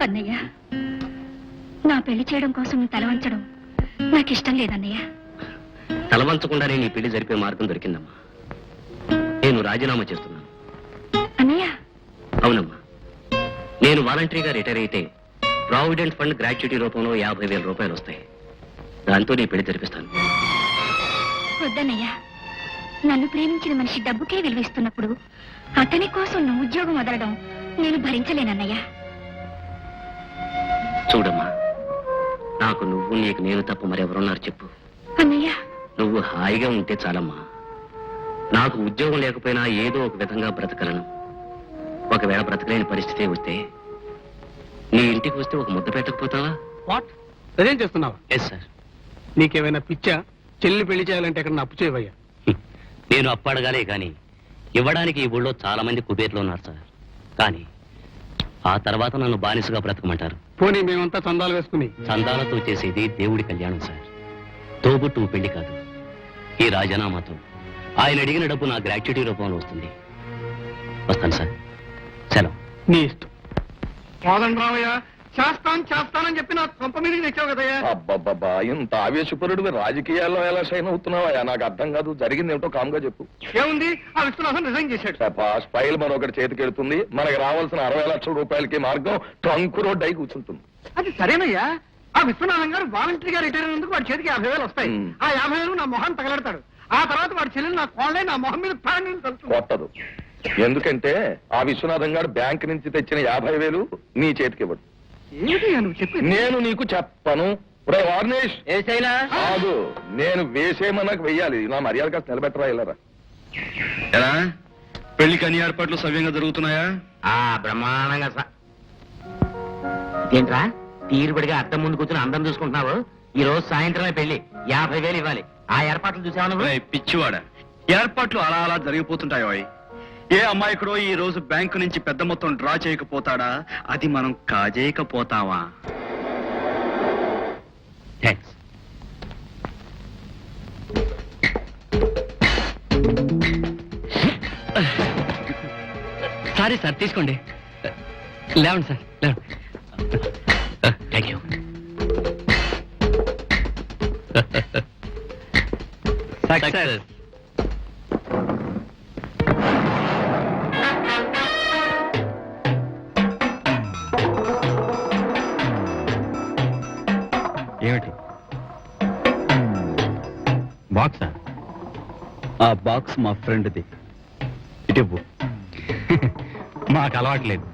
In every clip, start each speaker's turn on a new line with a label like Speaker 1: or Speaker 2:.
Speaker 1: అన్నయ్య, నా పెళ్లి చేయడం కోసం నువ్వు తలవంచడం నాకు ఇష్టం లేదన్నయ్య.
Speaker 2: తలవంచకుండానే నీ పెళ్లి జరిపే మార్గం దొరికిందమ్మా. నేను రాజీనామా చేస్తున్నాను.
Speaker 1: అన్నయ్య?
Speaker 2: అవునమ్మా, నేను వాలంటరీగా రిటైర్ అయితే ప్రావిడెంట్ ఫండ్ గ్రాట్యుటీ రూపంలో 50,000 రూపాయలు వస్తాయి. దాంతో నీ పెళ్లి జరిపిస్తాను.
Speaker 1: వద్దన్నయ్య, నన్ను ప్రేమించిన మనిషి డబ్బుకే విలువిస్తున్నప్పుడు అతని కోసం నువ్వు ఉద్యోగం వదలడం నేను భరించలేనన్నయ్య.
Speaker 2: చూడమ్మా, నాకు నువ్వు, నీకు నేను తప్ప మరెవరున్నారు చెప్పు?
Speaker 1: అన్నయ్య,
Speaker 2: నువ్వు హాయిగా ఉంటే చాలమ్మా. నాకు ఉద్యోగం లేకపోయినా ఏదో ఒక విధంగా బ్రతకలను. ఒకవేళ బ్రతకలేని పరిస్థితి వస్తే నీ ఇంటికి వస్తే ఒక ముద్ద పెట్టకపోతావా?
Speaker 3: వాట్? అదేం చేస్తున్నావా?
Speaker 2: Yes sir.
Speaker 3: నీకేమైనా పిచ్చా? చెల్లి పెళ్లి చేయాలంటే ఎక్కడ అప్పు చేయవయ్యా?
Speaker 2: నేను అప్పు అడగాలే కానీ ఇవ్వడానికి ఈ ఊళ్ళో చాలా మంది కుబేర్లు ఉన్నారు సార్. కానీ ఆ తర్వాత నన్ను బానిసగా బ్రతకమంటారు.
Speaker 3: పోనీ మేమంతా చందాలు వేసుకుని
Speaker 2: చందాలతో చేసేది దేవుడి కళ్యాణం సార్. తోబుట్టు పెళ్లి కాదు. ఈ రాజీనామాతో ఆయన అడిగిన డబ్బు నా గ్రాట్యుటీ రూపంలో వస్తుంది. వస్తాను సార్. సెలవు.
Speaker 3: నీ ఇష్టం. రావయ్య, చేస్తానని చెప్పి నా కొంప మీదకి తెచ్చావు కదయ్యా.
Speaker 4: అబ్బబ్బబ్బా, ఇంత ఆవేశపరుడు రాజకీయాల్లో ఎలా షైన్ అవుతున్నావా? నాకు అర్థం కాదు. జరిగింది ఏమిటో కామ్గా చెప్పు.
Speaker 3: ఏముంది, ఆ విశ్వనాథన్ రిజైన్ చేశాడు.
Speaker 4: ఫైల్ మరొకటి చేతికెడుతుంది. మనకి రావాల్సిన 60 లక్షల రూపాయలకి మార్గం ట్రంక్ రోడ్ అయి కూర్చుంటుంది.
Speaker 3: అది సరేనయ్యా. ఆ విశ్వనాథన్ గారు వాలంటరీగా రిటైర్ అయినందుకు వాడి చేతికి 50,000 వస్తాయి. ఆ 50,000 నా మొహం తగలడతాడు. ఆ తర్వాత వాడి చెల్లెలు నా కోళ్ళే నా మొహం మీద
Speaker 4: కొట్టదు. ఎందుకంటే ఆ విశ్వనాథన్ గారు బ్యాంక్ నుంచి తెచ్చిన 50,000 నీ చేతికి ఇవ్వడు.
Speaker 3: నువ్వు చెప్పి
Speaker 4: నేను నీకు చెప్పను. వార్నేష్, కాదు, నేను వేసేమన్నాకు వెయ్యాలి. నా మర్యాద కాస్త నిలబెట్టరా. వెళ్ళరా.
Speaker 5: ఎలా పెళ్లికి అన్ని ఏర్పాట్లు సవ్యంగా జరుగుతున్నాయా?
Speaker 2: బ్రహ్మాండంగా. ఏంట్రా తీరుబడిగా అద్దం ముందు కూర్చుని అందం చూసుకుంటున్నావు? ఈ రోజు సాయంత్రమే పెళ్లి, 50,000 ఇవ్వాలి. ఆ ఏర్పాట్లు చూసావా?
Speaker 5: పిచ్చివాడ, ఏర్పాట్లు అలా అలా జరిగిపోతుంటాయో. ఏ అమ్మాయికుడో ఈ రోజు బ్యాంకు నుంచి పెద్ద మొత్తం డ్రా చేయకపోతాడా? అది మనం కాజేయకపోతావా?
Speaker 2: థ్యాంక్స్. సారీ సార్, తీసుకోండి. లేవండి సార్, లేవండి. Thank you. సక్సెస్.
Speaker 5: ఏమిటి బాక్సా? ఆ బాక్స్ మా ఫ్రెండ్ది. ఇటు మాకు అలవాట్లేదు.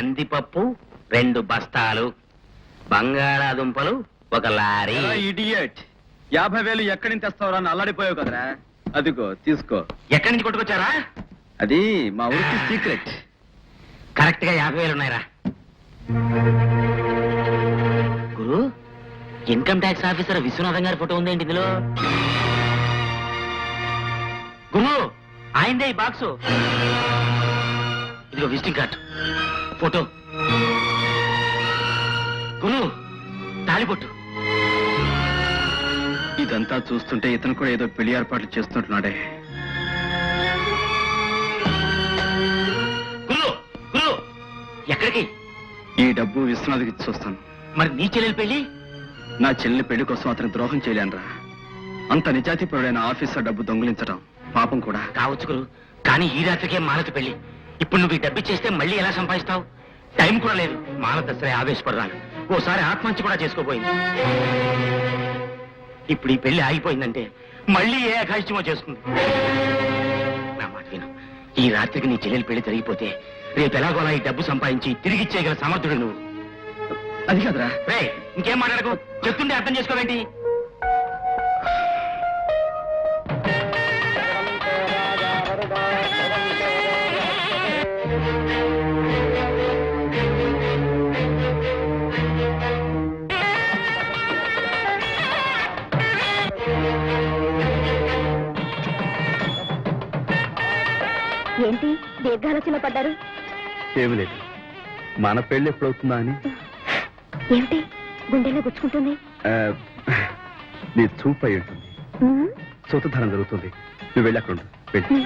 Speaker 2: కందిపప్పు 2 బస్తాలు, బంగాళాదుంపలు 1 లారీ.
Speaker 5: ఇడియట్, 50,000 ఎక్కడి నుంచి తెస్తావురా అని అల్లాడిపోయావు కదరా. అదిగో తీసుకో.
Speaker 2: ఎక్కడి నుంచి కొట్టుకొచ్చారా?
Speaker 5: అది మా ఊరికి సీక్రెట్.
Speaker 2: కరెక్ట్ గా 50,000 ఉన్నాయిరా. గురు, ఇన్కమ్ ట్యాక్స్ ఆఫీసర్ విశ్వనాథం గారి ఫోటో ఉందేంటి ఇందులో? గురు, ఆయనదే ఈ బాక్సు. ఇదిగో విజిటింగ్ కార్డు, ఫోటో. గురు, తాళిబొట్టు.
Speaker 5: ఇదంతా చూస్తుంటే ఇతను కూడా ఏదో పెళ్లి ఏర్పాట్లు చేస్తుంటున్నాడే.
Speaker 2: గురు, గురు, ఎక్కడికి?
Speaker 5: ఈ డబ్బు విశ్వనాథ్కి ఇచ్చి వస్తాను.
Speaker 2: మరి నీ చెల్లెలు పెళ్లి?
Speaker 5: నా చెల్లి పెళ్లి కోసం అతని ద్రోహం చేయలేనురా. అంత నిజాతిపరుడైన ఆఫీసర్ డబ్బు దొంగిలించడం పాపం కూడా
Speaker 2: కావచ్చు గురు, కానీ ఈ రాత్రికే మాలతి పెళ్లి. ఇప్పుడు నువ్వు ఈ డబ్బు చేస్తే మళ్ళీ ఎలా సంపాదిస్తావు? టైం కూడా లేదు. మాలత సరే ఆవేశపడరాను, ఓసారి ఆత్మహత్య కూడా చేసుకోపోయింది. ఇప్పుడు ఈ పెళ్లి ఆగిపోయిందంటే మళ్ళీ ఏ అఘాయిత్యమో చేస్తుంది. నా మాట విను, ఈ రాత్రికి నీ చెల్లెలు పెళ్లి జరిగిపోతే రేపు ఎలాగోలా ఈ డబ్బు సంపాదించి తిరిగిచ్చేయగల సమర్థుడు నువ్వు.
Speaker 5: అది కాదురా.
Speaker 2: రే, ఇంకేం మాట్లాడకు, చెప్తుంటే అర్థం చేసుకోవేంటి?
Speaker 1: ఏంటి దీర్ఘాలోచన పడ్డారు?
Speaker 5: ఏమి లేదు, మన పెళ్లి ఎప్పుడవుతుందా అని.
Speaker 1: ఏమిటి గుండెలో గుచ్చుకుంటుంది?
Speaker 5: నీ చూపు అయి ఉంటుంది. సూతధనం జరుగుతుంది. నువ్వు వెళ్ళి అక్కడ ఉండు. వెళ్ళి.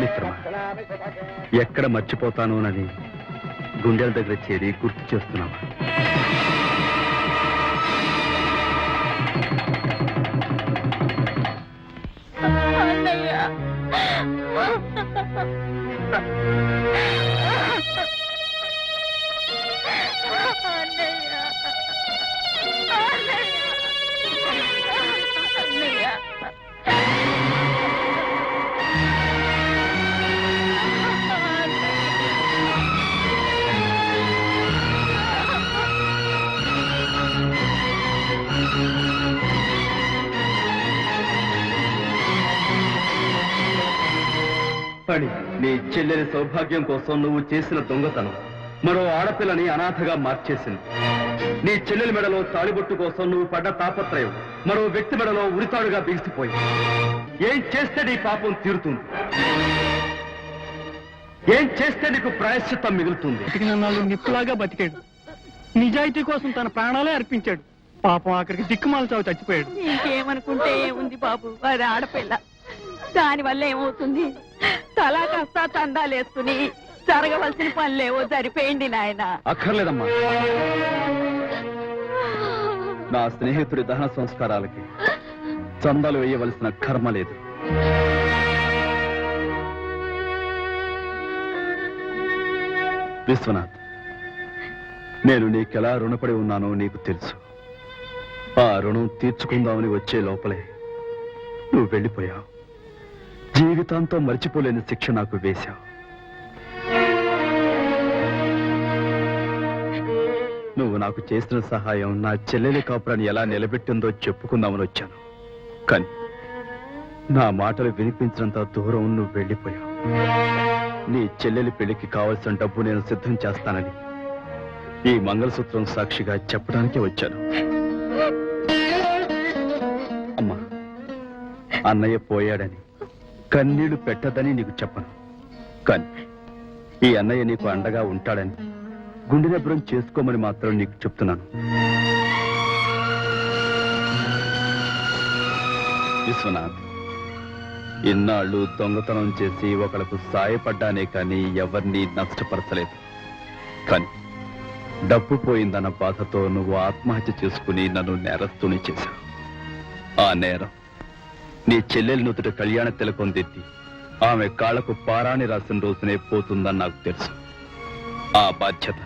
Speaker 5: మిత్రమా, ఎక్కడ మర్చిపోతాను అని గుండెల దగ్గర చేరి గుర్తు చేస్తున్నావా? పడి నీ చెల్లెలి సౌభాగ్యం కోసం నువ్వు చేసిన దొంగతనం మరో ఆడపిల్లని అనాథగా మార్చేసింది. నీ చెల్లెలి మెడలో తాళిబొట్టు కోసం నువ్వు పడ్డ తాపత్రయం మరో వ్యక్తి మెడలో ఉరితాడుగా బిగిసిపోయింది. ఏం చేస్తే నీ పాపం తీరుతుంది? ఏం చేస్తే నీకు ప్రాయశ్చిత్తం మిగులుతుంది?
Speaker 3: నాలుగు నిప్పులాగా బతికాడు. నిజాయితీ కోసం తన ప్రాణాలే అర్పించాడు. పాపం అక్కడికి దిక్కుమాల చావు చచ్చిపోయాడు.
Speaker 6: ఇంకేమనుకుంటే ఏముంది బాబు, అది ఆడపిల్ల. దానివల్ల ఏమవుతుంది? తలా కాస్త తందాలేసుకుని జరగవలసిన పనులేవో సరిపోయింది నాయన.
Speaker 5: అక్కర్లేదమ్మా, నా స్నేహితుడి దహన సంస్కారాలకి చందాలు వేయవలసిన కర్మ లేదు. విశ్వనాథ్, నేను నీకెలా రుణపడి ఉన్నానో నీకు తెలుసు. ఆ రుణం తీర్చుకుందామని వచ్చే లోపలే నువ్వు వెళ్ళిపోయావు. జీవితాంతం మర్చిపోలేని శిక్ష నాకు వేశావు. నువ్వు నాకు చేసిన సహాయం నా చెల్లెలి కాపురాన్ని ఎలా నిలబెట్టిందో చెప్పుకుందామని వచ్చాను. కానీ నా మాటలు వినిపించినంత దూరం నువ్వు వెళ్ళిపోయావు. నీ చెల్లెలి పెళ్లికి కావలసిన డబ్బు నేను సిద్ధం చేస్తానని ఈ మంగళసూత్రం సాక్షిగా చెప్పడానికే వచ్చాను. అమ్మా, అన్నయ్య పోయాడని కన్నీళ్లు పెట్టదని నీకు చెప్పను. కానీ ఈ అన్నయ్య నీకు అండగా ఉంటాడని గుండె నిబ్బరం చేసుకోమని మాత్రం నీకు చెప్తున్నాను. విశ్వనాథ్, ఇన్నాళ్ళు దొంగతనం చేసి ఒకళ్ళకు సాయపడ్డానే కానీ ఎవరిని నష్టపరచలేదు. కానీ డబ్బు పోయిందన్న బాధతో నువ్వు ఆత్మహత్య చేసుకుని నన్ను నేరస్తుని చేశావు. ఆ నేరం నీ చెల్లెలి నుదుట కళ్యాణ తిలకం దిద్ది ఆమె కాళ్లకు పారాణి రాసిన రోజునే పోతుందని నాకు తెలుసు. ఆ బాధ్యత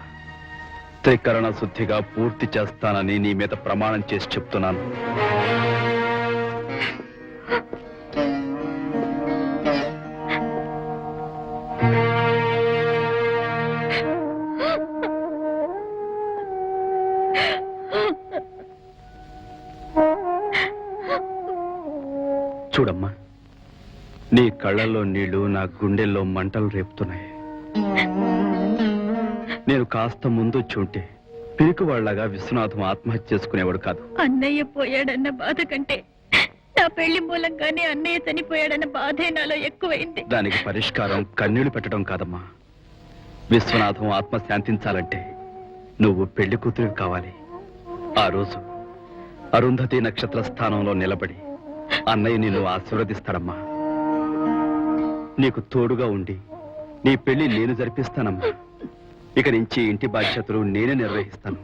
Speaker 5: త్రికరణ శుద్ధిగా పూర్తి చేస్తానని నీ మీద ప్రమాణం చేసి చెప్తున్నాను. చూడమ్మా, నీ కళ్ళల్లో నీళ్లు నా గుండెల్లో మంటలు రేపుతున్నాయి. నేను కాస్త ముందు చూంటే పిరికివాళ్లాగా విశ్వనాథం ఆత్మహత్య చేసుకునేవాడు కాదు.
Speaker 1: అన్నయ్య పోయాడన్న బాధ కంటే నా పెళ్లి మూలంగానే అన్నయ్య చనిపోయాడన్న బాధే నాలో ఎక్కువైంది.
Speaker 5: దానికి పరిష్కారం కన్నీళ్లు పెట్టడం కాదమ్మా. విశ్వనాథం ఆత్మ శాంతించాలంటే నువ్వు పెళ్లి కూతురు కావాలి. ఆ రోజు అరుంధతి నక్షత్ర స్థానంలో నిలబడి అన్నయ్య నిన్ను ఆశీర్వదిస్తాడమ్మా. నీకు తోడుగా ఉండి నీ పెళ్లి నేను జరిపిస్తానమ్మా. ఇక నుంచి ఇంటి బాధ్యతలు నేనే నిర్వహిస్తాను.